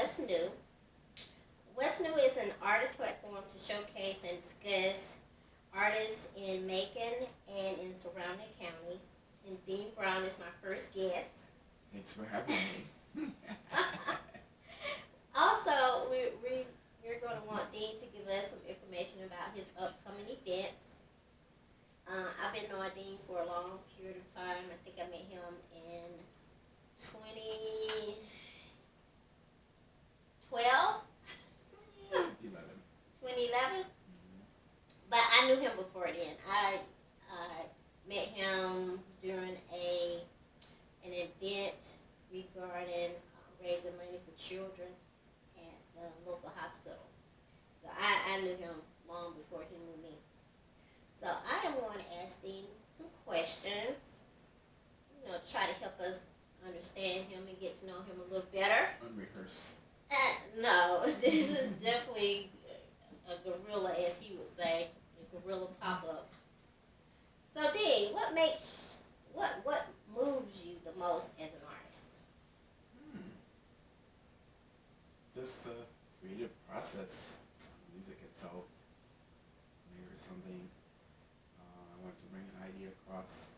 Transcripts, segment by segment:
What's New. What's New is an artist platform to showcase and discuss artists in Macon and in surrounding counties. And Dean Brown is my first guest. Thanks for having me. Also, we're going to want Dean to give us some information about his upcoming events. I've been knowing Dean for a long period of time. I think I met him in 2012, 11. 2011. But I knew him before then. I met him during an event regarding raising money for children at the local hospital. So I knew him long before he knew me. So I am going to ask Dean some questions, try to help us understand him and get to know him a little better. Unrehearsed. No, this is definitely a gorilla, as he would say, a gorilla pop-up. So Dean, what moves you the most as an artist? Just the creative process, music itself. Maybe it's something I want to bring an idea across.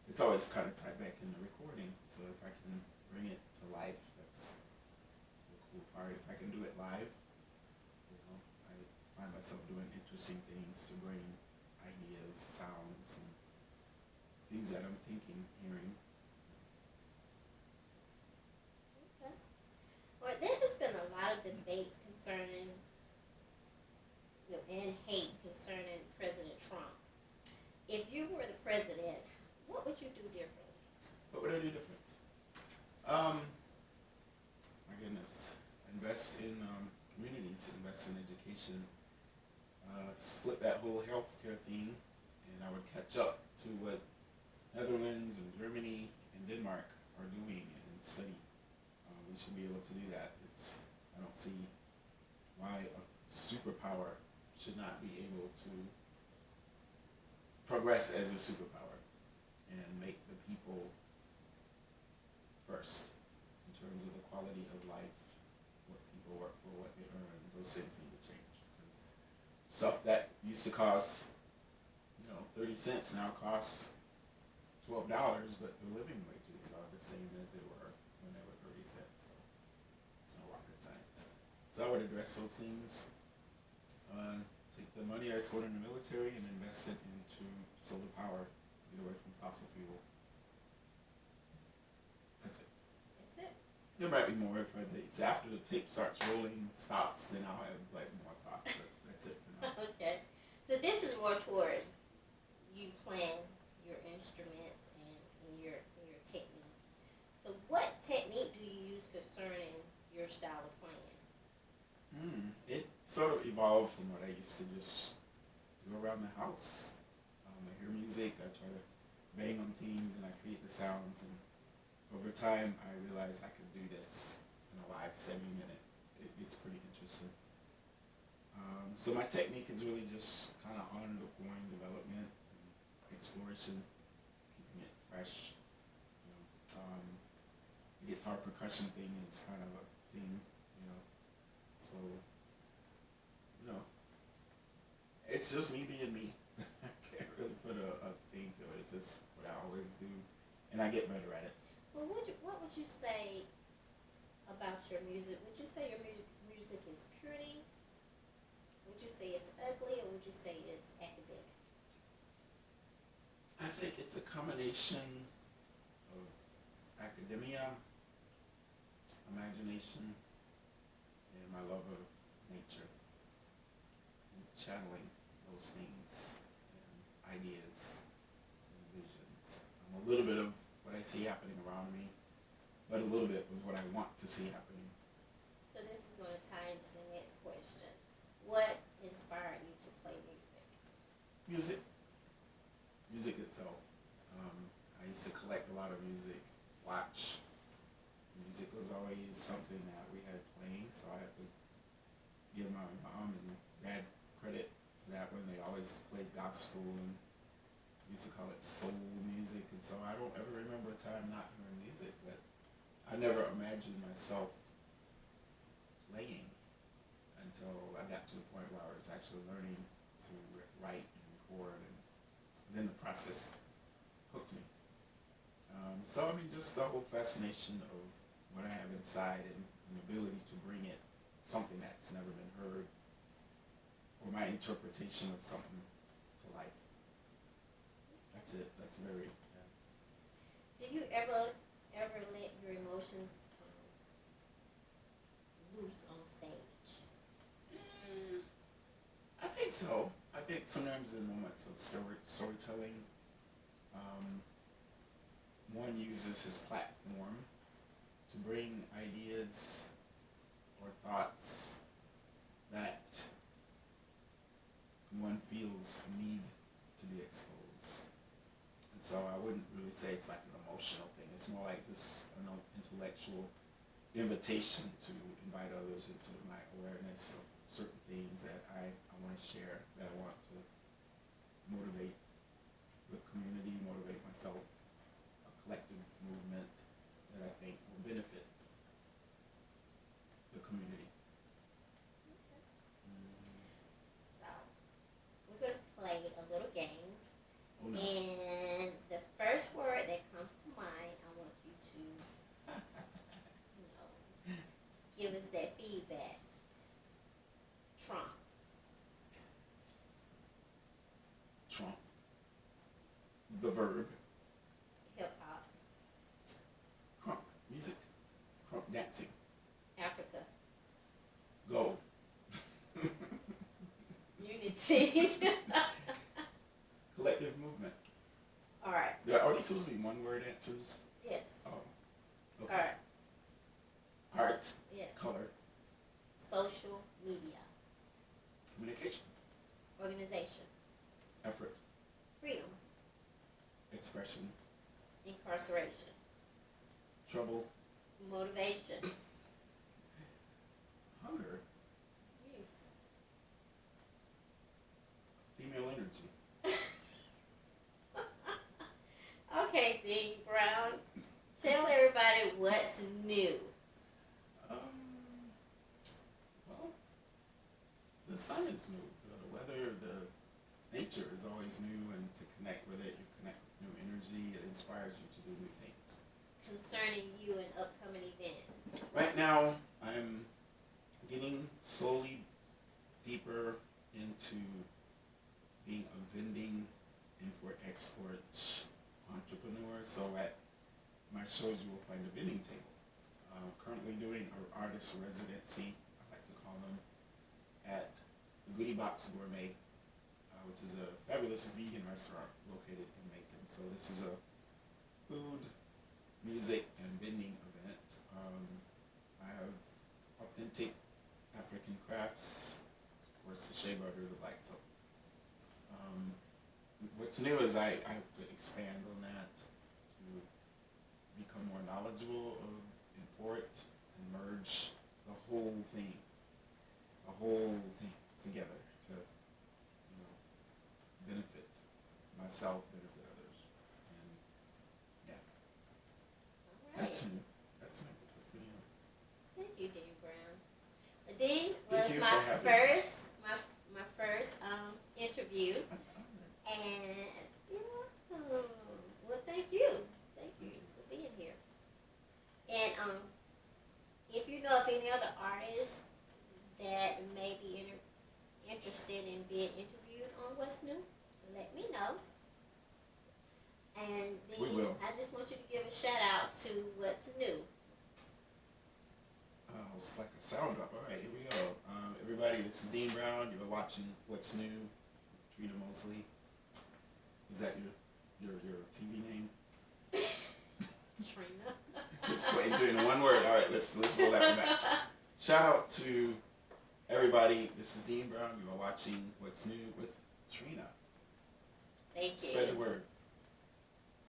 It's always kind of tied back into recording. So if I can bring it to life, that's the cool part. If I can do it live, I find myself doing interesting things to bring ideas, sounds, and things that I'm thinking, hearing. Okay. Well, there has been a lot of debates concerning, and hate concerning President Trump. If you were the president, what would you do differently? What would I do different? My goodness, invest in communities, invest in education, split that whole healthcare thing, and I would catch up to what Netherlands and Germany and Denmark are doing and study. We should be able to do that. I don't see why a superpower should not be able to progress as a superpower and make the people first in terms of the quality of life, what people work for, what they earn. Those things need to change. Because stuff that used to cost 30 cents now costs $12, but the living wages are the same as they were when they were 30 cents. So it's no rocket science. So I would address those things. Take the money that's going in the military and invest it into solar power. Get away from fossil fuel. That's it. That's it. There might be more if after the tape starts rolling, stops, then I'll have more thoughts. But that's it for now. Okay. So this is more towards you playing your instruments and your technique. So what technique do you use concerning your style of playing? It sort of evolved from what I used to just do around the house. I hear music, I try to bang on themes, and I create the sounds. And over time, I realized I could do this in a live setting, and it's pretty interesting. So my technique is really just kind of ongoing development and exploration, keeping it fresh. The guitar percussion thing is kind of a thing, So, it's just me being me. I can't really put a thing to it. It's just what I always do, and I get better at it. Well, what would you say about your music? Would you say your music is pretty? Would you say it's ugly, or would you say it's academic? I think it's a combination of academia, imagination, and my love of nature, and channeling those things and ideas and visions. A little bit of what I see happening around me, but a little bit of what I want to see happening. So this is going to tie into the next question. What inspired you to play music? Music. Music itself. I used to collect a lot of music, watch. Music was always something that we had playing, so I had to give my mom and dad credit for that when they always played gospel and used to call it soul music. And so I don't ever remember a time not hearing music, but I never imagined myself playing until I got to the point where I was actually learning to write and record, and then the process hooked me. So I mean, just the whole fascination of what I have inside and the ability to bring it something that's never been heard, or my interpretation of something to life. That's it. That's very. Yeah. Do you ever let your emotions loose on stage? I think so. I think sometimes in moments of storytelling, um, one uses his platform to bring ideas or thoughts that one feels need to be exposed. And so I wouldn't really say it's like an emotional thing. It's more like just an intellectual invitation to invite others into my awareness of certain things that I want to share, that I want to motivate the community, motivate myself, a collective movement that I think will benefit the community. So we're gonna play a little game, Oh no. and the first word that comes to mind, I want you to, give us that feedback. Trump. Trump. The verb. Hip hop. Crump. Music. Crump dancing. Africa. Go. Unity. Collective movement. All right. Are these supposed to be one word answers? Yes. Oh. All Okay. right. Art. Yes. Color. Social media. Communication. Organization. Effort. Freedom. Expression. Incarceration. Trouble. Motivation. Hunger. Use. Female energy. Okay, Dean Brown. Tell everybody what's new. Well, the sun is new. The weather, the nature is always new, and to connect with it, you connect with new energy. It inspires you to do new things. Concerning you and upcoming events. Right now, I'm getting slowly deeper into being a vending, import-export entrepreneur. So at my shows, you will find a vending table. Currently doing an artist residency, I like to call them, at the Goodie Box Gourmet, which is a fabulous vegan restaurant located in Macon. So this is a food, music, and vending event. I have authentic African crafts, of course, the shea butter, the like. So what's new is I have to expand on that to become more knowledgeable of import and merge the whole thing together to, benefit myself, benefit others. And yeah, All right. that's new. That's new. That's pretty new. Thank you, Dean Brown. Dean Thank was you my for having me. first interview, and well, thank you for being here. And if you know of any other artists that may be interested in being interviewed on What's New, let me know. And We then will. I just want you to give a shout out to What's New. It's like a sound up. All right, here we go. Everybody, this is Dean Brown. You're watching What's New with Trina Mosley. Is that your TV name? Trina. Just entering one word. All right, let's roll that one back. Shout out to everybody. This is Dean Brown. You are watching What's New with Trina. Thank you. Spread the word.